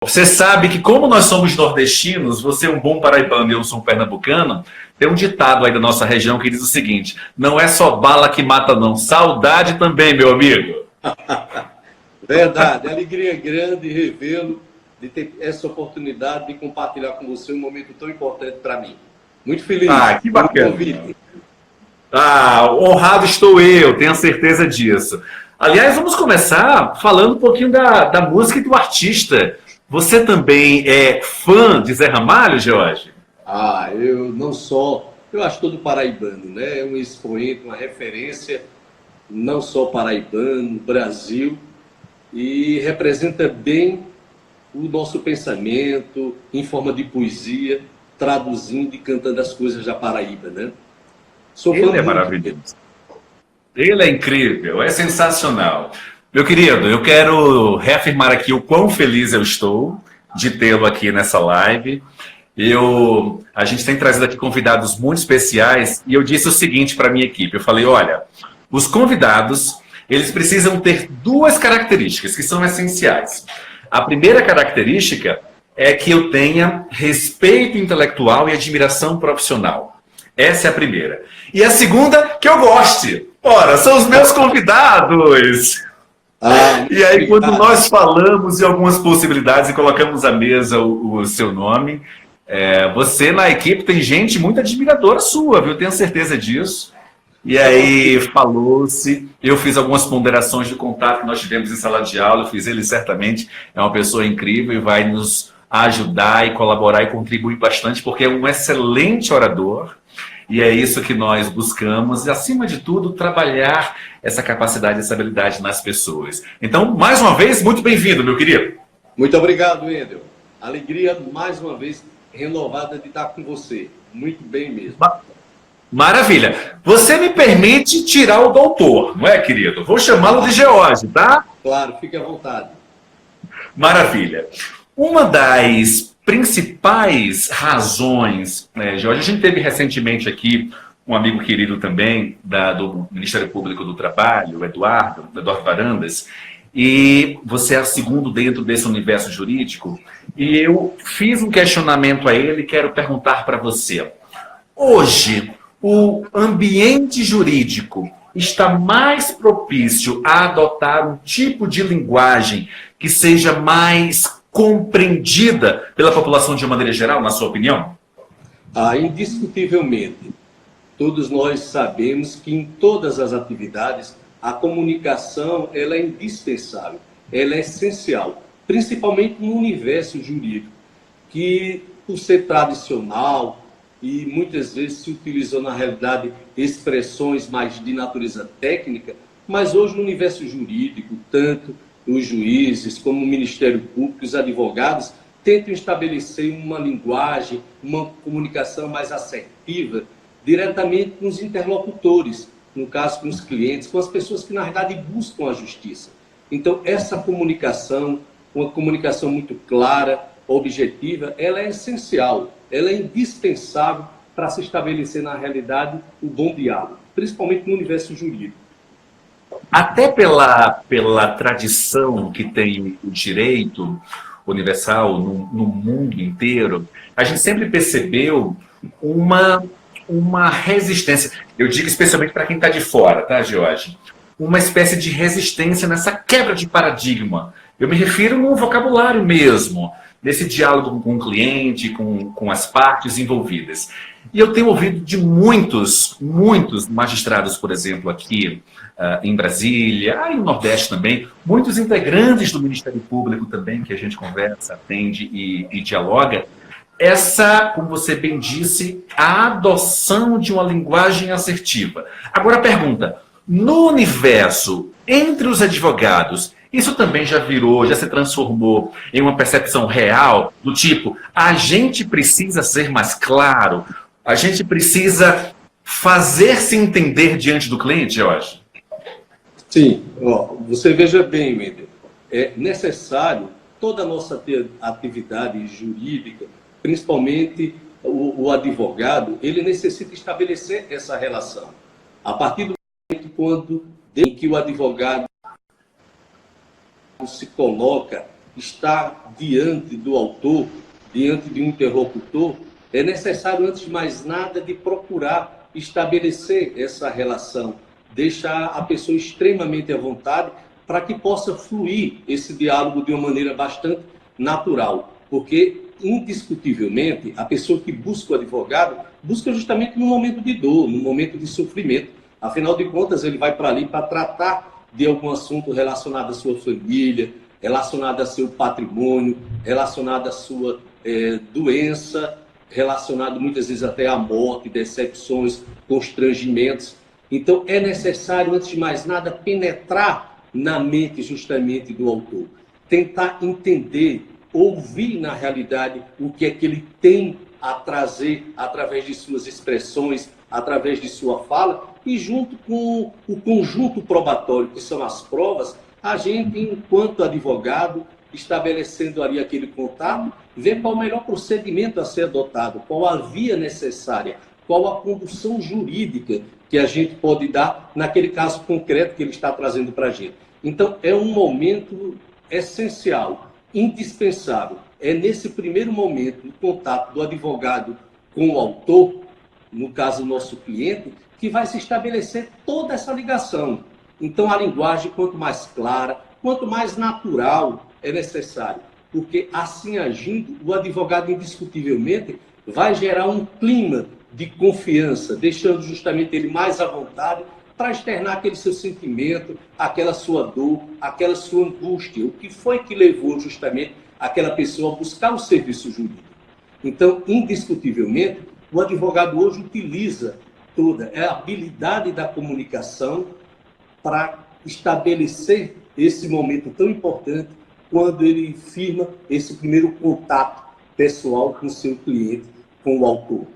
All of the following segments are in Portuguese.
Você sabe que como nós somos nordestinos, você é um bom paraibano e eu sou um pernambucano, tem um ditado aí da nossa região que diz o seguinte: não é só bala que mata não, saudade também, meu amigo. Verdade, alegria grande revê-lo, de ter essa oportunidade de compartilhar com você um momento tão importante para mim. Muito feliz Ah, que pelo bacana. convite. Ah, honrado estou eu, tenho certeza disso. Aliás, vamos começar falando um pouquinho da música e do artista. Você também é fã de Zé Ramalho, Jorge? Eu não só, eu acho todo paraibano, né? É um expoente, uma referência, não só paraibano, Brasil, e representa bem o nosso pensamento em forma de poesia, traduzindo e cantando as coisas da Paraíba, né? Sou fã Ele é muito dele. maravilhoso. Ele é incrível, é sensacional. Meu querido, eu quero reafirmar aqui o quão feliz eu estou de tê-lo aqui nessa live. A gente tem trazido aqui convidados muito especiais e eu disse o seguinte para a minha equipe. Eu falei, olha, os convidados, eles precisam ter duas características que são essenciais. A primeira característica é que eu tenha respeito intelectual e admiração profissional. Essa é a primeira. E a segunda, que eu goste. Ora, são os meus convidados. Muito E aí, quando obrigado. nós falamos de algumas possibilidades e colocamos à mesa o seu nome, você na equipe tem gente muito admiradora sua, viu? Tenho certeza disso. E Isso é bom. aí falou-se, eu fiz algumas ponderações de contato que nós tivemos em sala de aula, eu fiz ele certamente, é uma pessoa incrível e vai nos ajudar e colaborar e contribuir bastante, porque é um excelente orador, e é isso que nós buscamos, e acima de tudo, trabalhar essa capacidade e essa habilidade nas pessoas. Então, mais uma vez, muito bem-vindo, meu querido. Muito obrigado, Wendel. Alegria, mais uma vez, renovada de estar com você. Muito bem mesmo. Maravilha. Você me permite tirar o doutor, não é, querido? Vou chamá-lo de George, tá? Claro, fique à vontade. Maravilha. Uma das principais razões, Jorge, a gente teve recentemente aqui um amigo querido também do Ministério Público do Trabalho, Eduardo Varandas, e você é o segundo dentro desse universo jurídico, e eu fiz um questionamento a ele e quero perguntar para você. Hoje, o ambiente jurídico está mais propício a adotar um tipo de linguagem que seja mais compreendida pela população de uma maneira geral, na sua opinião? Indiscutivelmente, todos nós sabemos que em todas as atividades a comunicação ela é indispensável, ela é essencial, principalmente no universo jurídico, que por ser tradicional e muitas vezes se utilizou na realidade expressões mais de natureza técnica, mas hoje no universo jurídico, tanto os juízes como o Ministério Público, os advogados, tentam estabelecer uma linguagem, uma comunicação mais assertiva, diretamente com os interlocutores, no caso com os clientes, com as pessoas que na verdade buscam a justiça. Então essa comunicação, uma comunicação muito clara, objetiva, ela é essencial, ela é indispensável para se estabelecer na realidade o bom diálogo, principalmente no universo jurídico. Até pela tradição que tem o direito universal no mundo inteiro, a gente sempre percebeu uma, uma resistência. Eu digo especialmente para quem está de fora, tá, George? Uma espécie de resistência nessa quebra de paradigma. Eu me refiro no vocabulário mesmo, nesse diálogo com o cliente, com as partes envolvidas. E eu tenho ouvido de muitos magistrados, por exemplo, aqui em Brasília, aí no Nordeste também, muitos integrantes do Ministério Público também, que a gente conversa, atende e dialoga, como você bem disse, a adoção de uma linguagem assertiva. Agora a pergunta, no universo, entre os advogados, isso também já se transformou em uma percepção real, do tipo, a gente precisa ser mais claro, a gente precisa fazer-se entender diante do cliente, eu acho. Sim, você veja bem, Wendel, é necessário toda a nossa atividade jurídica, principalmente o advogado, ele necessita estabelecer essa relação. A partir do momento em que o advogado se coloca está diante do autor, diante de um interlocutor, é necessário, antes de mais nada, de procurar estabelecer essa relação, deixar a pessoa extremamente à vontade para que possa fluir esse diálogo de uma maneira bastante natural. Porque, indiscutivelmente, a pessoa que busca o advogado busca justamente no momento de dor, no momento de sofrimento. Afinal de contas, ele vai para ali para tratar de algum assunto relacionado à sua família, relacionado ao seu patrimônio, relacionado à sua doença, relacionado muitas vezes até à morte, decepções, constrangimentos. Então, é necessário, antes de mais nada, penetrar na mente justamente do autor, tentar entender, ouvir na realidade o que é que ele tem a trazer através de suas expressões, através de sua fala, e junto com o conjunto probatório, que são as provas, a gente, enquanto advogado, estabelecendo ali aquele contato, ver qual o melhor procedimento a ser adotado, qual a via necessária, qual a condução jurídica que a gente pode dar naquele caso concreto que ele está trazendo para a gente. Então, é um momento essencial, indispensável. É nesse primeiro momento do contato do advogado com o autor, no caso, o nosso cliente, que vai se estabelecer toda essa ligação. Então, a linguagem, quanto mais clara, quanto mais natural é necessário, porque assim agindo, o advogado indiscutivelmente vai gerar um clima de confiança, deixando justamente ele mais à vontade para externar aquele seu sentimento, aquela sua dor, aquela sua angústia, o que foi que levou justamente aquela pessoa a buscar o serviço jurídico. Então, indiscutivelmente, o advogado hoje utiliza toda a habilidade da comunicação para estabelecer esse momento tão importante quando ele firma esse primeiro contato pessoal com o seu cliente, com o autor.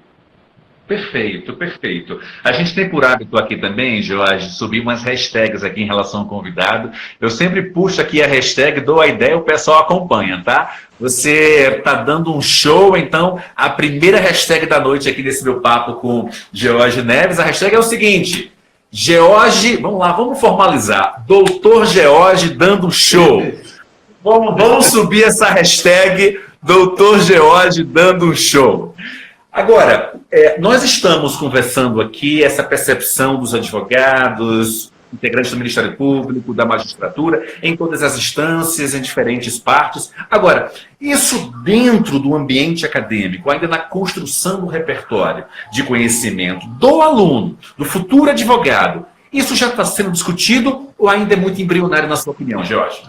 Perfeito, perfeito. A gente tem por hábito aqui também, Jorge, subir umas hashtags aqui em relação ao convidado. Eu sempre puxo aqui a hashtag, dou a ideia, o pessoal acompanha, tá? Você tá dando um show, então a primeira hashtag da noite aqui desse meu papo com George Neves, a hashtag é o seguinte: George, vamos lá, vamos formalizar. Doutor George dando show. Vamos subir essa hashtag, Doutor George dando um show. Agora, nós estamos conversando aqui essa percepção dos advogados, integrantes do Ministério Público, da magistratura, em todas as instâncias, em diferentes partes. Agora, isso dentro do ambiente acadêmico, ainda na construção do repertório de conhecimento do aluno, do futuro advogado, isso já está sendo discutido ou ainda é muito embrionário na sua opinião, Jorge?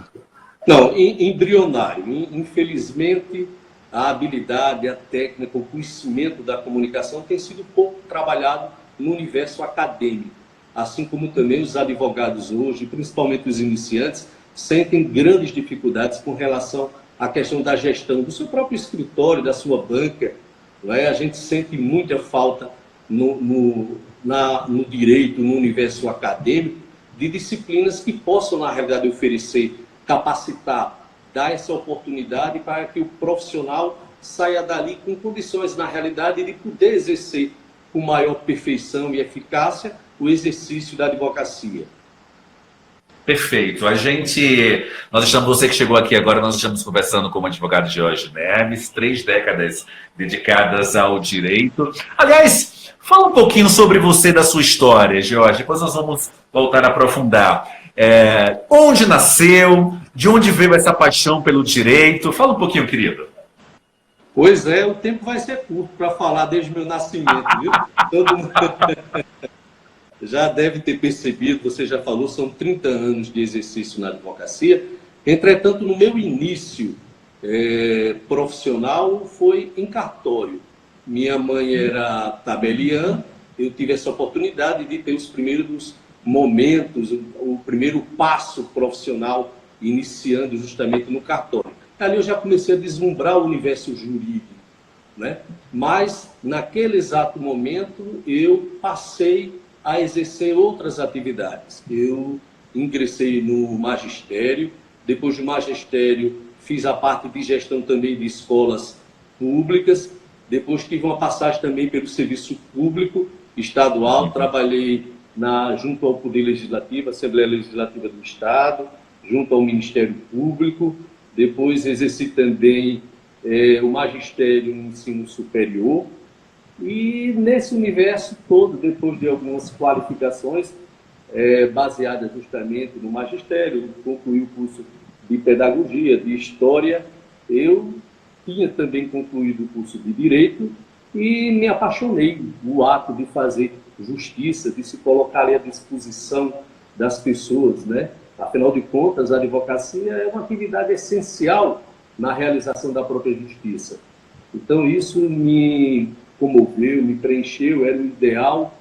Não, embrionário. Infelizmente, a habilidade, a técnica, o conhecimento da comunicação tem sido pouco trabalhado no universo acadêmico. Assim como também os advogados hoje, principalmente os iniciantes, sentem grandes dificuldades com relação à questão da gestão do seu próprio escritório, da sua banca. Não é? A gente sente muita falta no direito, no universo acadêmico, de disciplinas que possam, na realidade, oferecer, capacitar, dar essa oportunidade para que o profissional saia dali com condições, na realidade, de poder exercer com maior perfeição e eficácia o exercício da advocacia. Perfeito. Você que chegou aqui agora, nós estamos conversando com o advogado George Neves, 3 décadas dedicadas ao direito. Aliás, fala um pouquinho sobre você, da sua história, George, depois nós vamos voltar a aprofundar. Onde nasceu, de onde veio essa paixão pelo direito? Fala um pouquinho, querido. Pois é, o tempo vai ser curto para falar desde o meu nascimento, viu? Todo mundo já deve ter percebido, você já falou, são 30 anos de exercício na advocacia. Entretanto, no meu início profissional foi em cartório. Minha mãe era tabeliã, eu tive essa oportunidade de ter os primeiros momentos, o primeiro passo profissional iniciando justamente no cartório. Ali eu já comecei a deslumbrar o universo jurídico, né? Mas naquele exato momento eu passei a exercer outras atividades. Eu ingressei no magistério, depois do magistério fiz a parte de gestão também de escolas públicas, depois tive uma passagem também pelo serviço público estadual, trabalhei junto ao Poder Legislativo, Assembleia Legislativa do Estado, junto ao Ministério Público. depois exerci também o magistério no ensino superior, e nesse universo todo, depois de algumas qualificações baseadas justamente no magistério, concluí o curso de pedagogia, de história, eu tinha também concluído o curso de direito e me apaixonei no ato de fazer justiça, de se colocar ali à disposição das pessoas, né? Afinal de contas, a advocacia é uma atividade essencial na realização da própria justiça. Então, isso me comoveu, me preencheu, era o ideal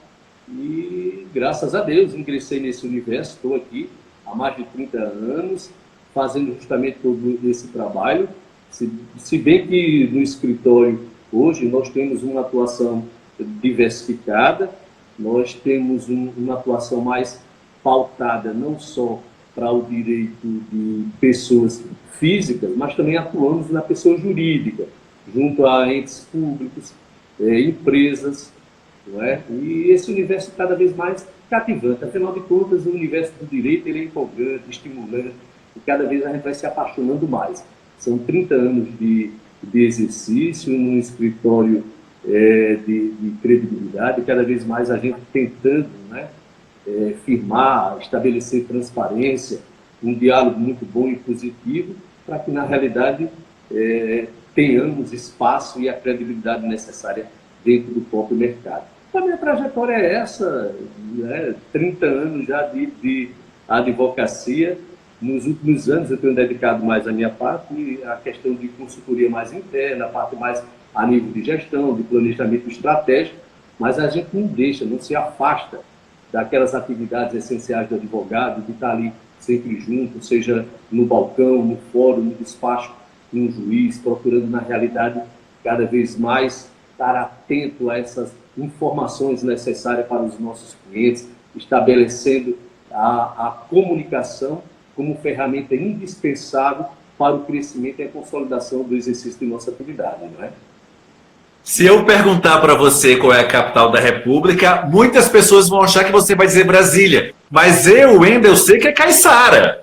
e, graças a Deus, ingressei nesse universo. Estou aqui há mais de 30 anos, fazendo justamente todo esse trabalho, se bem que no escritório hoje nós temos uma atuação diversificada, nós temos uma atuação mais pautada não só para o direito de pessoas físicas, mas também atuamos na pessoa jurídica, junto a entes públicos, empresas, não é? E esse universo é cada vez mais cativante. Afinal de contas, o universo do direito ele é empolgante, estimulante, e cada vez a gente vai se apaixonando mais. São 30 anos de exercício num escritório de credibilidade, e cada vez mais a gente tentando, né, firmar, estabelecer transparência, um diálogo muito bom e positivo, para que, na realidade, tenhamos espaço e a credibilidade necessária dentro do próprio mercado. A minha trajetória é essa, né? 30 anos já de advocacia. Nos últimos anos eu tenho dedicado mais a minha parte à questão de consultoria mais interna, a parte mais a nível de gestão, de planejamento estratégico, mas a gente não deixa, não se afasta daquelas atividades essenciais do advogado, de estar ali sempre junto, seja no balcão, no fórum, no despacho, com o juiz, procurando na realidade cada vez mais estar atento a essas informações necessárias para os nossos clientes, estabelecendo a comunicação como ferramenta indispensável para o crescimento e a consolidação do exercício de nossa atividade, não é? Se eu perguntar para você qual é a capital da República, muitas pessoas vão achar que você vai dizer Brasília. Mas eu, Wendel, sei que é Caiçara.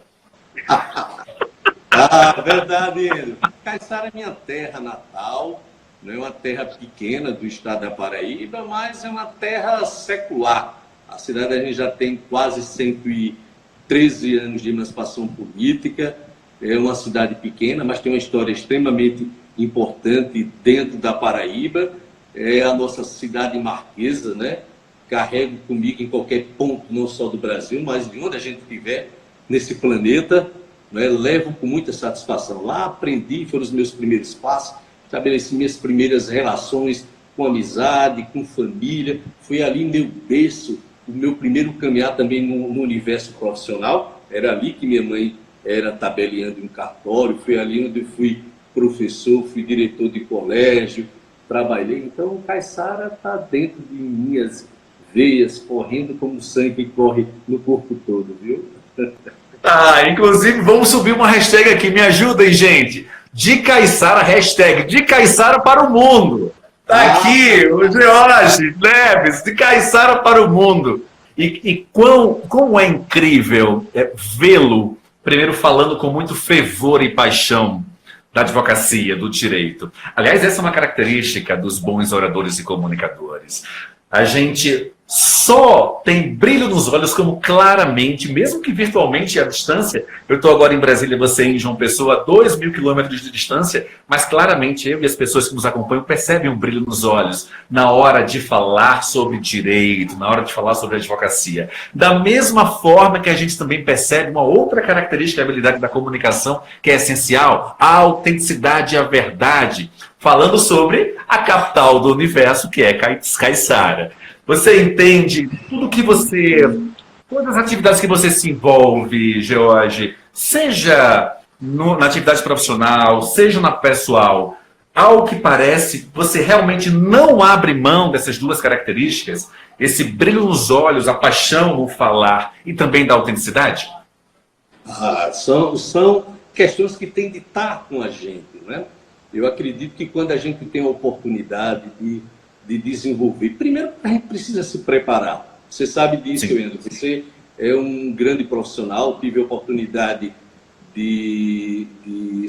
Verdade, Enzo. Caiçara é minha terra natal, não é uma terra pequena do estado da Paraíba, mas é uma terra secular. A cidade a gente já tem quase 113 anos de emancipação política, é uma cidade pequena, mas tem uma história extremamente importante dentro da Paraíba, é a nossa cidade marquesa, né? Carrego comigo em qualquer ponto, não só do Brasil, mas de onde a gente estiver nesse planeta, né? Levo com muita satisfação. Lá aprendi, foram os meus primeiros passos, estabeleci minhas primeiras relações com amizade, com família, foi ali meu berço, o meu primeiro caminhar também no universo profissional, era ali que minha mãe era tabeliando em cartório, foi ali onde eu fui professor, fui diretor de colégio, trabalhei. Então, Caiçara está dentro de minhas veias, correndo como o sangue que corre no corpo todo, viu? Inclusive, vamos subir uma hashtag aqui, me ajudem, gente. De Caiçara, hashtag de Caiçara para o mundo. Tá aqui, o George Neves, de Caiçara para o mundo. E quão é incrível vê-lo, primeiro falando com muito fervor e paixão da advocacia, do direito. Aliás, essa é uma característica dos bons oradores e comunicadores. A gente só tem brilho nos olhos como claramente, mesmo que virtualmente à distância, eu estou agora em Brasília, você em João Pessoa, a 2.000 quilômetros de distância, mas claramente eu e as pessoas que nos acompanham percebem um brilho nos olhos na hora de falar sobre direito, na hora de falar sobre advocacia. Da mesma forma que a gente também percebe uma outra característica da habilidade da comunicação que é essencial, a autenticidade e a verdade, falando sobre a capital do universo, que é Caiçara. Você entende todas as atividades que você se envolve, George, seja na atividade profissional, seja na pessoal, ao que parece, você realmente não abre mão dessas duas características, esse brilho nos olhos, a paixão no falar e também da autenticidade? São questões que têm de estar com a gente, né? Eu acredito que quando a gente tem a oportunidade de desenvolver, primeiro a gente precisa se preparar. Você sabe disso, Leandro. Você é um grande profissional, tive a oportunidade de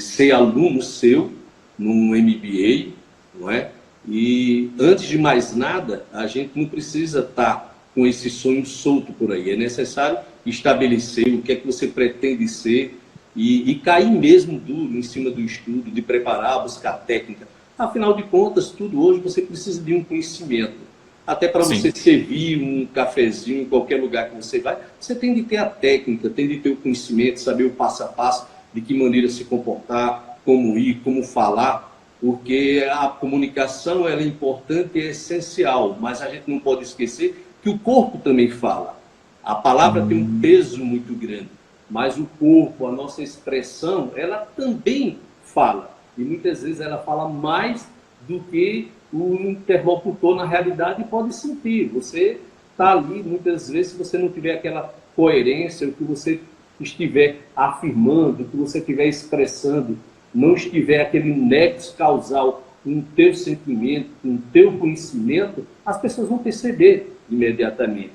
ser aluno seu num MBA, não é? E antes de mais nada, a gente não precisa estar com esse sonho solto por aí. É necessário estabelecer o que é que você pretende ser e cair mesmo duro em cima do estudo, de preparar, buscar técnica. Afinal de contas, tudo hoje você precisa de um conhecimento. Até para você servir um cafezinho em qualquer lugar que você vai, você tem de ter a técnica, tem de ter o conhecimento, saber o passo a passo, de que maneira se comportar, como ir, como falar, porque a comunicação ela é importante e é essencial, mas a gente não pode esquecer que o corpo também fala. A palavra tem um peso muito grande, mas o corpo, a nossa expressão, ela também fala. E muitas vezes ela fala mais do que o interlocutor, na realidade, pode sentir. Você está ali, muitas vezes, se você não tiver aquela coerência, o que você estiver afirmando, o que você estiver expressando, não estiver aquele nexo causal com o teu sentimento, com o teu conhecimento, as pessoas vão perceber imediatamente.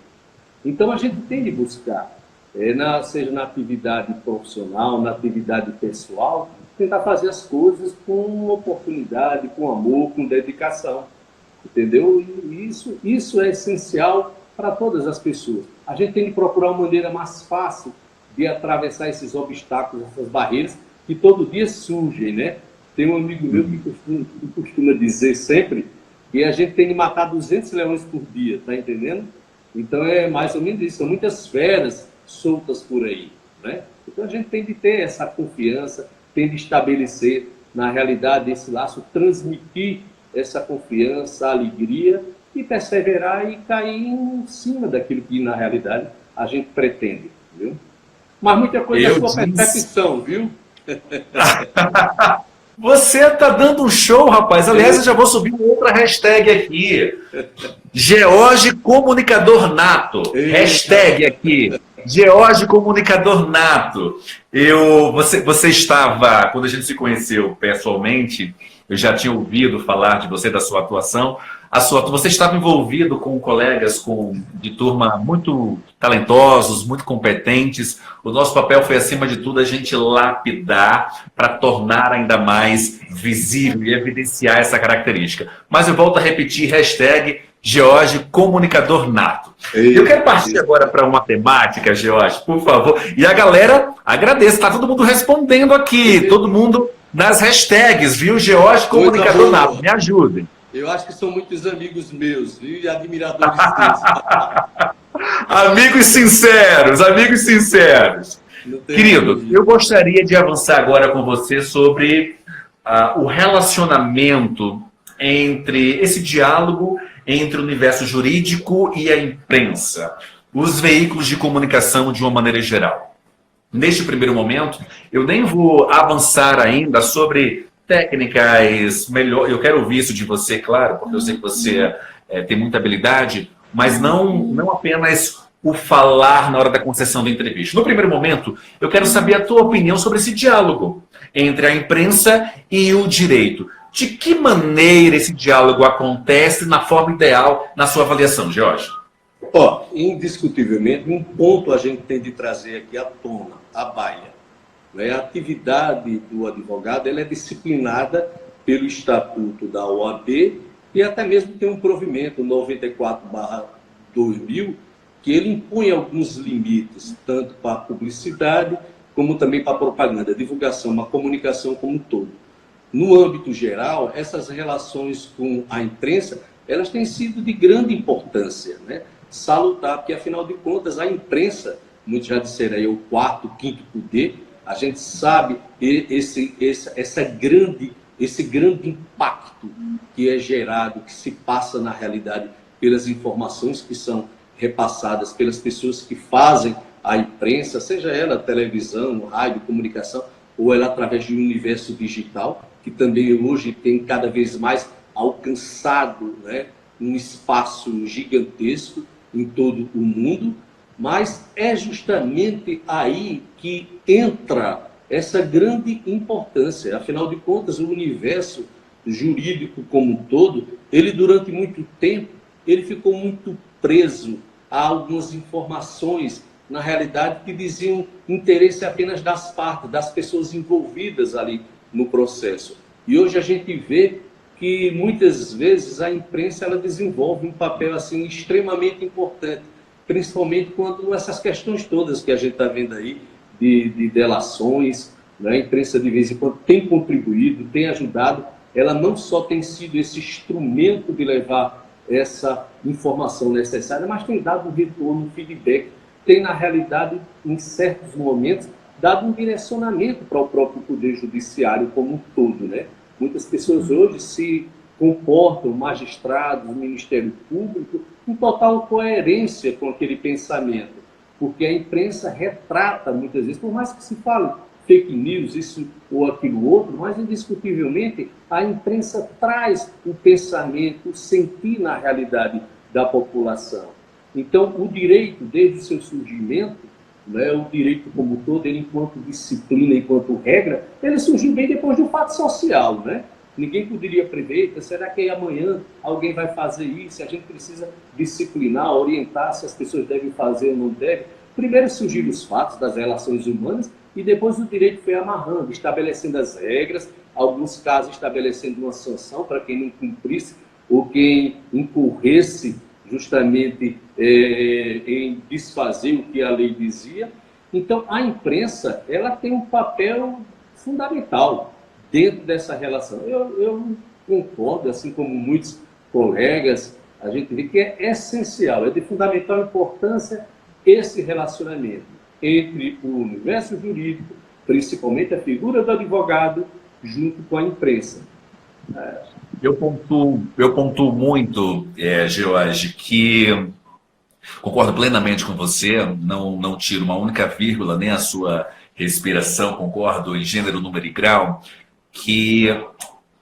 Então, a gente tem de buscar, seja na atividade profissional, na atividade pessoal, tentar fazer as coisas com oportunidade, com amor, com dedicação. Entendeu? E isso é essencial para todas as pessoas. A gente tem de procurar uma maneira mais fácil de atravessar esses obstáculos, essas barreiras, que todo dia surgem, né? Tem um amigo meu que costuma dizer sempre que a gente tem de matar 200 leões por dia, tá entendendo? Então é mais ou menos isso, são muitas feras soltas por aí, né? Então a gente tem de ter essa confiança, tem de estabelecer, na realidade, esse laço, transmitir essa confiança, alegria e perseverar e cair em cima daquilo que, na realidade, a gente pretende, viu? Mas muita coisa é sua percepção, viu? Você está dando um show, rapaz. Aliás, eu já vou subir outra hashtag aqui. George Comunicador Nato. Hashtag aqui. George Comunicador Nato. Você estava, quando a gente se conheceu pessoalmente, eu já tinha ouvido falar de você, da sua atuação. Você estava envolvido com colegas de turma muito talentosos, muito competentes. O nosso papel foi, acima de tudo, a gente lapidar para tornar ainda mais visível e evidenciar essa característica. Mas eu volto a repetir, hashtag George Comunicador Nato. Eu quero partir agora para uma temática, George, por favor. E a galera, agradeço, está todo mundo respondendo aqui, todo mundo nas hashtags, viu? George Comunicador Nato, me ajudem. Eu acho que são muitos amigos meus, viu? E admiradores teus. Amigos sinceros, amigos sinceros. Querido, eu gostaria de avançar agora com você sobre o relacionamento entre esse diálogo entre o universo jurídico e a imprensa, os veículos de comunicação de uma maneira geral. Neste primeiro momento, eu nem vou avançar ainda sobre técnicas melhor. Eu quero ouvir isso de você, claro, porque eu sei que você tem muita habilidade, mas não apenas o falar na hora da concessão da entrevista. No primeiro momento, eu quero saber a tua opinião sobre esse diálogo entre a imprensa e o direito. De que maneira esse diálogo acontece na forma ideal, na sua avaliação, Jorge? Indiscutivelmente, um ponto a gente tem de trazer aqui à tona, à baila. A atividade do advogado ela é disciplinada pelo Estatuto da OAB e até mesmo tem um provimento 94/2000 que ele impõe alguns limites, tanto para a publicidade como também para a propaganda, a divulgação, a comunicação como um todo. No âmbito geral, essas relações com a imprensa, elas têm sido de grande importância, né? Salutar, porque afinal de contas a imprensa, muitos já disseram aí, o quarto, quinto poder, a gente sabe esse grande impacto que é gerado, que se passa na realidade pelas informações que são repassadas pelas pessoas que fazem a imprensa, seja ela televisão, rádio, comunicação, ou ela através de um universo digital, que também hoje tem cada vez mais alcançado, né, um espaço gigantesco em todo o mundo, mas é justamente aí que entra essa grande importância. Afinal de contas, o universo jurídico como um todo, ele durante muito tempo, ele ficou muito preso a algumas informações na realidade, que diziam interesse apenas das partes, das pessoas envolvidas ali no processo. E hoje a gente vê que muitas vezes a imprensa ela desenvolve um papel assim extremamente importante, principalmente quando essas questões todas que a gente está vendo aí de delações, né? A imprensa de vez em quando tem contribuído, tem ajudado, ela não só tem sido esse instrumento de levar essa informação necessária, mas tem dado um retorno, um feedback, tem na realidade, em certos momentos, dado um direcionamento para o próprio Poder Judiciário como um todo, né? Muitas pessoas hoje se comportam, magistrados, Ministério Público, em total coerência com aquele pensamento, porque a imprensa retrata muitas vezes, por mais que se fale fake news, isso ou aquilo outro, mas indiscutivelmente a imprensa traz o pensamento, o sentir na realidade da população. Então, o direito, desde o seu surgimento, né, o direito como todo, ele enquanto disciplina, enquanto regra, ele surgiu bem depois do fato social, né? Ninguém poderia prever, será que amanhã alguém vai fazer isso? A gente precisa disciplinar, orientar se as pessoas devem fazer ou não devem. Primeiro surgiram os fatos das relações humanas e depois o direito foi amarrando, estabelecendo as regras, alguns casos estabelecendo uma sanção para quem não cumprisse ou quem incorresse justamente em desfazer o que a lei dizia. Então, a imprensa ela tem um papel fundamental dentro dessa relação. Eu concordo, assim como muitos colegas, a gente vê que é essencial, é de fundamental importância esse relacionamento entre o universo jurídico, principalmente a figura do advogado, junto com a imprensa. Eu pontuo muito, George, que concordo plenamente com você, não tiro uma única vírgula, nem a sua respiração, concordo em gênero, número e grau, que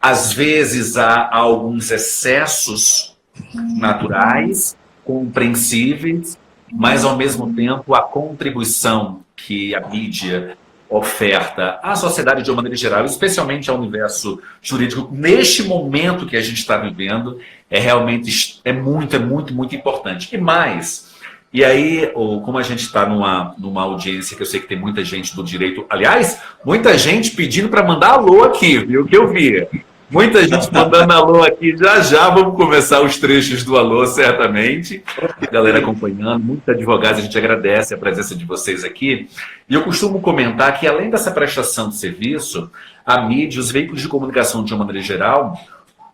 às vezes há alguns excessos naturais, compreensíveis, mas ao mesmo tempo a contribuição que a mídia oferta à sociedade de uma maneira geral, especialmente ao universo jurídico, neste momento que a gente está vivendo, é realmente muito importante. E mais, e aí, como a gente está numa audiência que eu sei que tem muita gente do direito, aliás, muita gente pedindo para mandar alô aqui, viu, que eu vi. Muita gente mandando alô aqui, já vamos começar os trechos do alô, certamente. A galera acompanhando, muitos advogados, a gente agradece a presença de vocês aqui. E eu costumo comentar que, além dessa prestação de serviço, a mídia, os veículos de comunicação de uma maneira geral,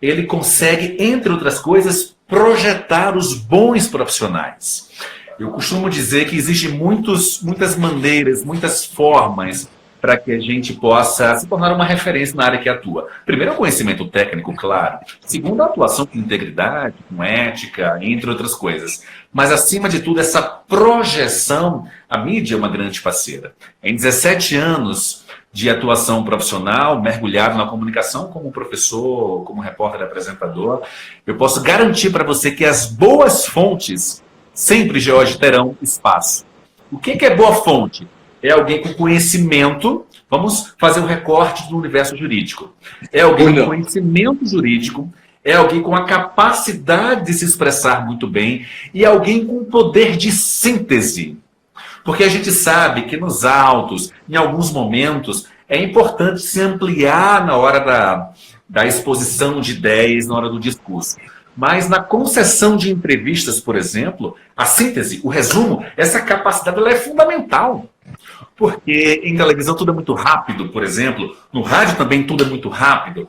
ele consegue, entre outras coisas, projetar os bons profissionais. Eu costumo dizer que existem muitas maneiras, muitas formas para que a gente possa se tornar uma referência na área que atua. Primeiro, é o conhecimento técnico, claro. Segundo, a atuação com integridade, com ética, entre outras coisas. Mas, acima de tudo, essa projeção, a mídia é uma grande parceira. Em 17 anos de atuação profissional, mergulhado na comunicação como professor, como repórter, apresentador, eu posso garantir para você que as boas fontes sempre, George, terão espaço. O que é boa fonte? É alguém com conhecimento, vamos fazer um recorte do universo jurídico. É alguém com conhecimento jurídico, é alguém com a capacidade de se expressar muito bem e alguém com poder de síntese. Porque a gente sabe que nos autos, em alguns momentos, é importante se ampliar na hora da exposição de ideias, na hora do discurso. Mas na concessão de entrevistas, por exemplo, a síntese, o resumo, essa capacidade ela é fundamental. Porque em televisão tudo é muito rápido, por exemplo, no rádio também tudo é muito rápido.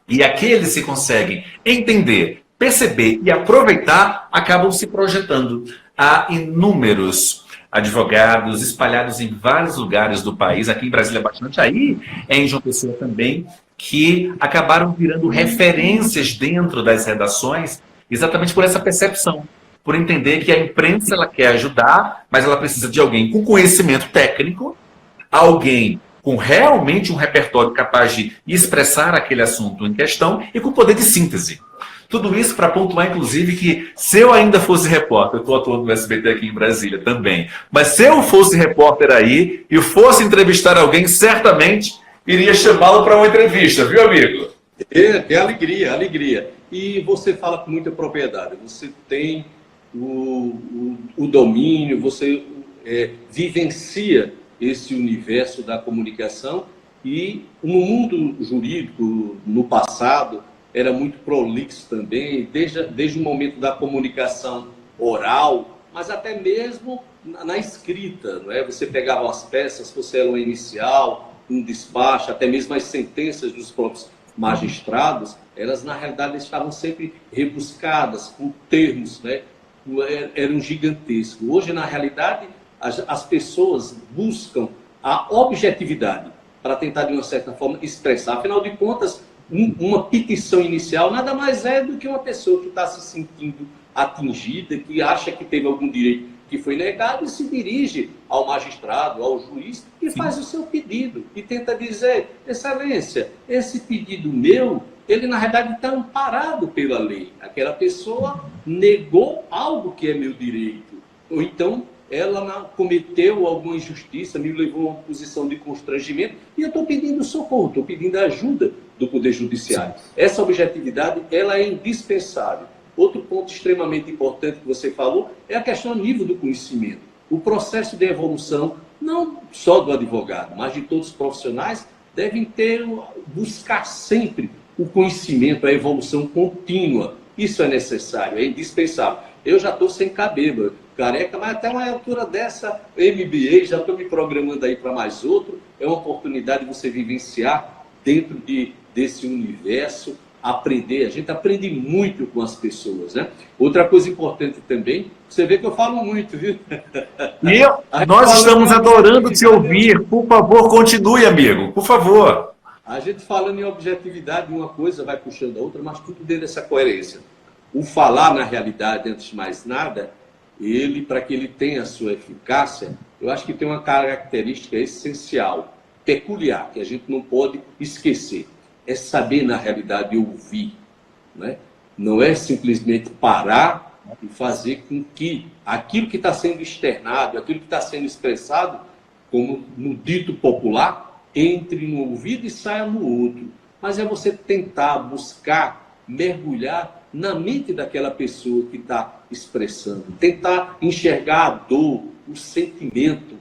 E aqueles que conseguem entender, perceber e aproveitar, acabam se projetando. Há inúmeros advogados espalhados em vários lugares do país, aqui em Brasília bastante, aí em João Pessoa também, que acabaram virando referências dentro das redações, exatamente por essa percepção, por entender que a imprensa ela quer ajudar, mas ela precisa de alguém com conhecimento técnico, alguém com realmente um repertório capaz de expressar aquele assunto em questão e com poder de síntese. Tudo isso para pontuar, inclusive, que se eu ainda fosse repórter, eu estou atuando no SBT aqui em Brasília também, mas se eu fosse repórter aí e fosse entrevistar alguém, certamente iria chamá-lo para uma entrevista, viu, amigo? É alegria, alegria. E você fala com muita propriedade, você tem o domínio, você vivencia esse universo da comunicação. E no mundo jurídico, no passado, era muito prolixo também, desde o momento da comunicação oral, mas até mesmo na escrita, não é? Você pegava as peças, fosse ela uma inicial, um despacho, até mesmo as sentenças dos próprios magistrados, elas na realidade estavam sempre rebuscadas, com termos, né? Eram gigantescos. Hoje, na realidade, as pessoas buscam a objetividade para tentar, de uma certa forma, expressar. Afinal de contas, uma petição inicial nada mais é do que uma pessoa que está se sentindo atingida, que acha que teve algum direito que foi negado e se dirige ao magistrado, ao juiz e faz o seu pedido e tenta dizer: excelência, esse pedido meu, ele na realidade está amparado pela lei. Aquela pessoa negou algo que é meu direito, ou então ela cometeu alguma injustiça, me levou a uma posição de constrangimento e eu estou pedindo socorro, estou pedindo ajuda do Poder Judiciário. Essa objetividade, ela é indispensável. Outro ponto extremamente importante que você falou é a questão a nível do conhecimento. O processo de evolução, não só do advogado, mas de todos os profissionais, devem buscar sempre o conhecimento, a evolução contínua. Isso é necessário, é indispensável. Eu já estou sem cabelo, careca, mas até uma altura dessa, MBA, já estou me programando aí para mais outro. É uma oportunidade de você vivenciar dentro desse universo, aprender. A gente aprende muito com as pessoas, né? Outra coisa importante também, você vê que eu falo muito, viu? Nós estamos adorando te ouvir. Por favor, continue, amigo. Por favor. A gente falando em objetividade, uma coisa vai puxando a outra, mas tudo dentro dessa coerência. O falar, na realidade, antes de mais nada, para que ele tenha a sua eficácia, eu acho que tem uma característica essencial, peculiar, que a gente não pode esquecer. É saber, na realidade, ouvir. Né? Não é simplesmente parar e fazer com que aquilo que está sendo externado, aquilo que está sendo expressado, como no dito popular, entre no ouvido e saia no outro. Mas é você tentar buscar, mergulhar na mente daquela pessoa que está expressando, tentar enxergar a dor, o sentimento,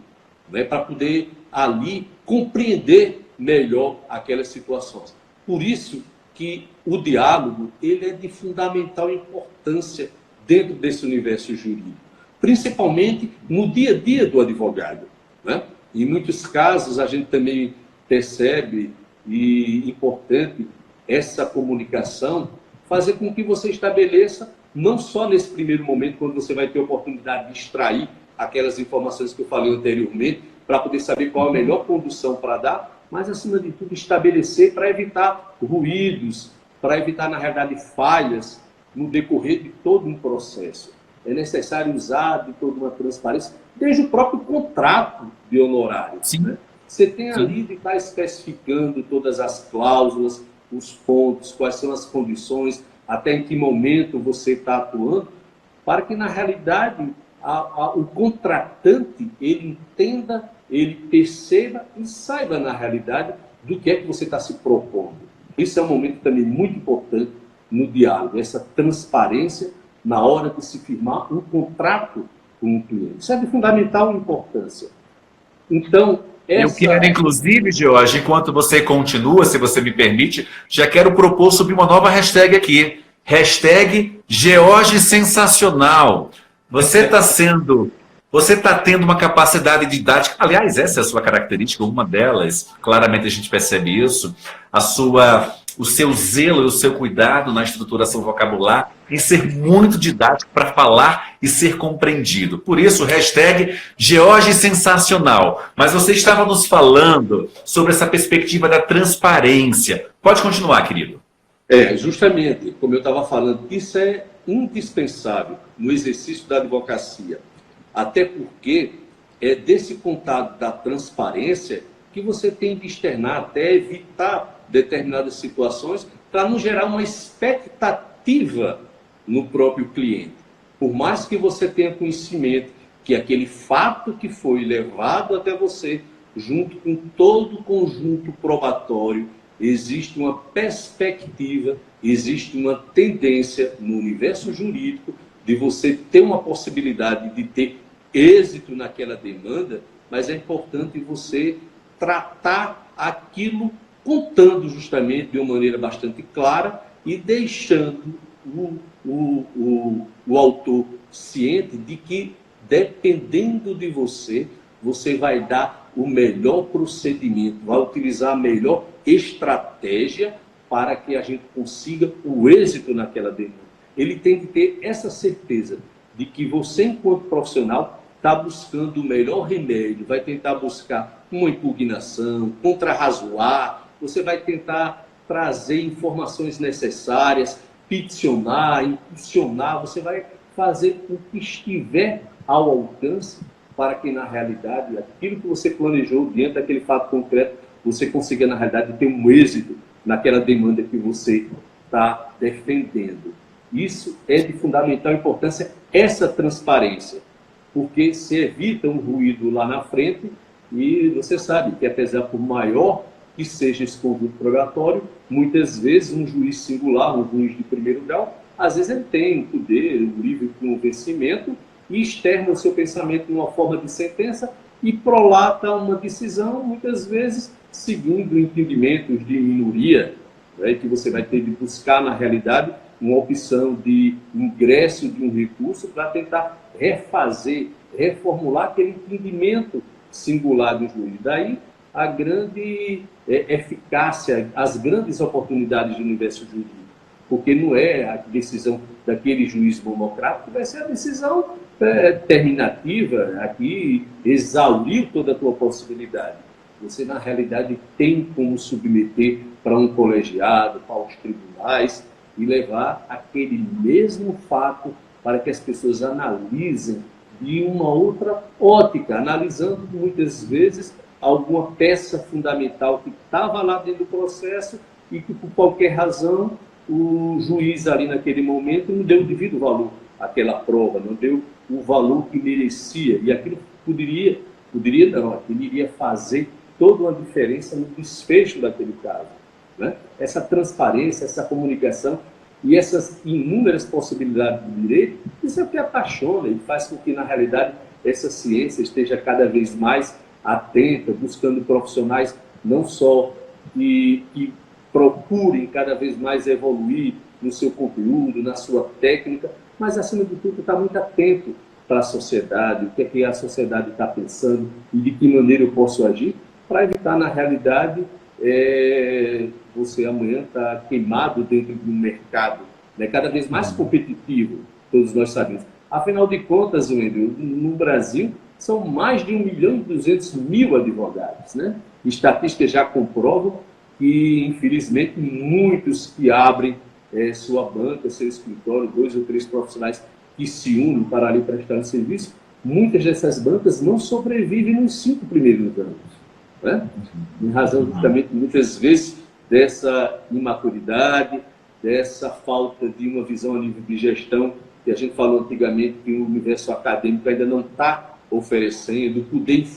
né, para poder ali compreender melhor aquelas situações. Por isso que o diálogo ele é de fundamental importância dentro desse universo jurídico, principalmente no dia a dia do advogado. Né? Em muitos casos a gente também percebe, e importante, essa comunicação fazer com que você estabeleça, não só nesse primeiro momento, quando você vai ter a oportunidade de extrair aquelas informações que eu falei anteriormente, para poder saber qual a melhor condução para dar, mas, acima de tudo, estabelecer para evitar ruídos, para evitar, na realidade, falhas no decorrer de todo um processo. É necessário usar de toda uma transparência, desde o próprio contrato de honorário. Né? Você tem ali de estar especificando todas as cláusulas, os pontos, quais são as condições, até em que momento você está atuando, para que, na realidade, o contratante, ele entenda, ele perceba e saiba, na realidade, do que é que você está se propondo. Isso é um momento também muito importante no diálogo, essa transparência na hora de se firmar um contrato com o cliente. Isso é de fundamental importância. Então, eu quero, inclusive, George, enquanto você continua, se você me permite, já quero propor sobre uma nova hashtag aqui. Hashtag George Sensacional. Você está tendo uma capacidade didática, aliás, essa é a sua característica, uma delas, claramente a gente percebe isso, o seu zelo e o seu cuidado na estruturação vocabular em ser muito didático para falar e ser compreendido. Por isso, hashtag George Sensacional. Mas você estava nos falando sobre essa perspectiva da transparência. Pode continuar, querido. Justamente, como eu estava falando, isso é indispensável no exercício da advocacia. Até porque é desse contato da transparência que você tem de externar, até evitar determinadas situações, para não gerar uma expectativa no próprio cliente. Por mais que você tenha conhecimento que aquele fato que foi levado até você, junto com todo o conjunto probatório, existe uma perspectiva, existe uma tendência no universo jurídico de você ter uma possibilidade de ter êxito naquela demanda, mas é importante você tratar aquilo contando justamente de uma maneira bastante clara e deixando o autor ciente de que, dependendo de você, você vai dar o melhor procedimento, vai utilizar a melhor estratégia para que a gente consiga o êxito naquela demanda. Ele tem que ter essa certeza de que você, enquanto profissional, está buscando o melhor remédio, vai tentar buscar uma impugnação, contrarrazoar, você vai tentar trazer informações necessárias, peticionar, impulsionar, você vai fazer o que estiver ao alcance para que, na realidade, aquilo que você planejou diante daquele fato concreto, você consiga, na realidade, ter um êxito naquela demanda que você está defendendo. Isso é de fundamental importância, essa transparência, porque se evita um ruído lá na frente e você sabe que, apesar por maior que seja esse conduto probatório, muitas vezes um juiz singular, um juiz de primeiro grau, às vezes ele tem um poder, um livre convencimento e externa o seu pensamento numa forma de sentença e prolata uma decisão, muitas vezes seguindo entendimentos de minoria, né, que você vai ter de buscar, na realidade, uma opção de ingresso de um recurso para tentar refazer, reformular aquele entendimento singular do juiz. Daí a grande eficácia, as grandes oportunidades do universo jurídico, porque não é a decisão daquele juiz monocrático, vai ser a decisão terminativa, aqui exauriu toda a tua possibilidade. Você, na realidade, tem como submeter para um colegiado, para os tribunais, e levar aquele mesmo fato para que as pessoas analisem de uma outra ótica, analisando muitas vezes alguma peça fundamental que estava lá dentro do processo e que, por qualquer razão, o juiz ali naquele momento não deu o devido valor àquela prova, não deu o valor que merecia. E aquilo poderia não, aquilo iria fazer toda uma diferença no desfecho daquele caso. Né? Essa transparência, essa comunicação e essas inúmeras possibilidades do direito, isso é o que apaixona e faz com que, na realidade, essa ciência esteja cada vez mais atenta, buscando profissionais não só que procurem cada vez mais evoluir no seu conteúdo, na sua técnica, mas, acima de tudo, está muito atento para a sociedade, o que é que a sociedade está pensando e de que maneira eu posso agir, para evitar, na realidade, você amanhã está queimado dentro de um mercado, né, cada vez mais competitivo, todos nós sabemos. Afinal de contas, Wendel, no Brasil, são mais de 1.200.000 advogados. Né? Estatísticas já comprovam que, infelizmente, muitos que abrem sua banca, seu escritório, 2 ou 3 profissionais que se unem para ali prestar um serviço, muitas dessas bancas não sobrevivem nos 5 primeiros anos. Né? Em razão justamente, muitas vezes, dessa imaturidade, dessa falta de uma visão a nível de gestão, que a gente falou antigamente que o universo acadêmico ainda não está oferecendo, o poder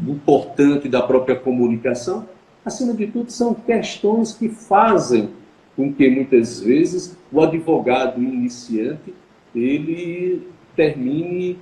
importante da própria comunicação. Acima de tudo, são questões que fazem com que, muitas vezes, o advogado iniciante ele termine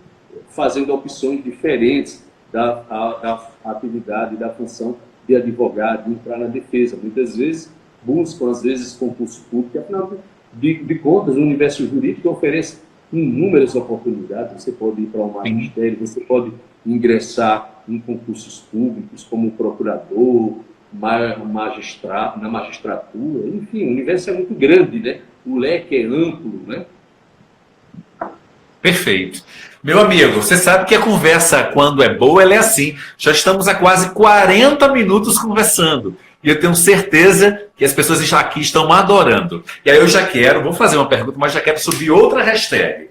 fazendo opções diferentes da atividade, da função de advogado, de entrar na defesa. Muitas vezes buscam, às vezes, concurso público. Afinal de contas, o universo jurídico oferece inúmeras oportunidades. Você pode ir para o magistério, você pode ingressar em concursos públicos como procurador, na magistratura, enfim, o universo é muito grande, né? O leque é amplo, né? Perfeito. Meu amigo, você sabe que a conversa, quando é boa, ela é assim. Já estamos há quase 40 minutos conversando. E eu tenho certeza que as pessoas aqui estão adorando. E aí eu já vou fazer uma pergunta, mas já quero subir outra hashtag.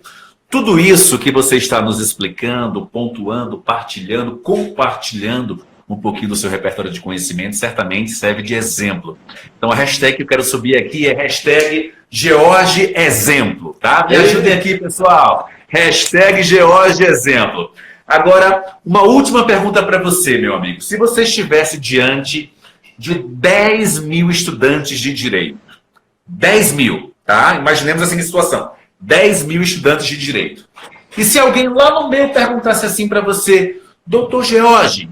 Tudo isso que você está nos explicando, pontuando, partilhando, compartilhando um pouquinho do seu repertório de conhecimento, certamente serve de exemplo. Então a hashtag que eu quero subir aqui é hashtag George Exemplo, tá? Me ajudem aqui, pessoal. Hashtag George Exemplo. Agora, uma última pergunta para você, meu amigo. Se você estivesse diante de 10.000 estudantes de direito, 10.000, tá? Imaginemos assim a situação. 10.000 estudantes de direito. E se alguém lá no meio perguntasse assim para você, doutor George,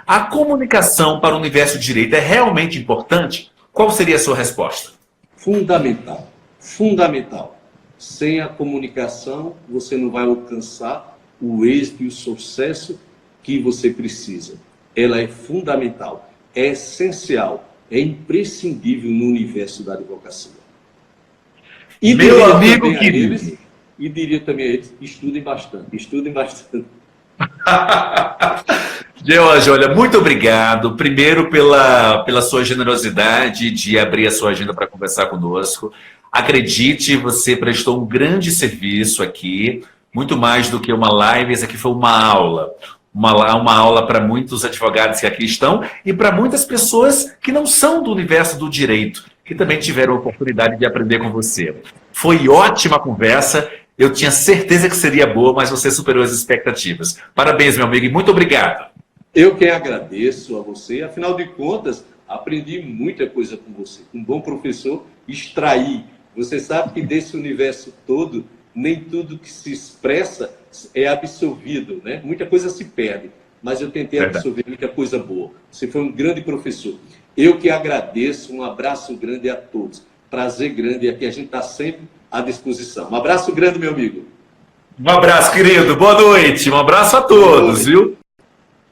a comunicação para o universo direito é realmente importante? Qual seria a sua resposta? Fundamental. Fundamental. Sem a comunicação, você não vai alcançar o êxito e o sucesso que você precisa. Ela é fundamental, é essencial, é imprescindível no universo da advocacia. E Meu amigo querido. E diria também a eles, estudem bastante, estudem bastante. George, olha, muito obrigado. Primeiro pela sua generosidade de abrir a sua agenda para conversar conosco. Acredite, você prestou um grande serviço aqui, muito mais do que uma live, essa aqui foi uma aula. Uma aula para muitos advogados que aqui estão e para muitas pessoas que não são do universo do direito, que também tiveram a oportunidade de aprender com você. Foi ótima a conversa, eu tinha certeza que seria boa, mas você superou as expectativas. Parabéns, meu amigo, e muito obrigado. Eu que agradeço a você, afinal de contas, aprendi muita coisa com você. Um bom professor, extrair. Você sabe que desse universo todo, nem tudo que se expressa é absorvido, né? Muita coisa se perde, mas eu tentei absorver muita coisa boa. Você foi um grande professor. Eu que agradeço, um abraço grande a todos. Prazer grande, e aqui a gente está sempre à disposição. Um abraço grande, meu amigo. Um abraço, querido. Boa noite. Um abraço a todos, viu?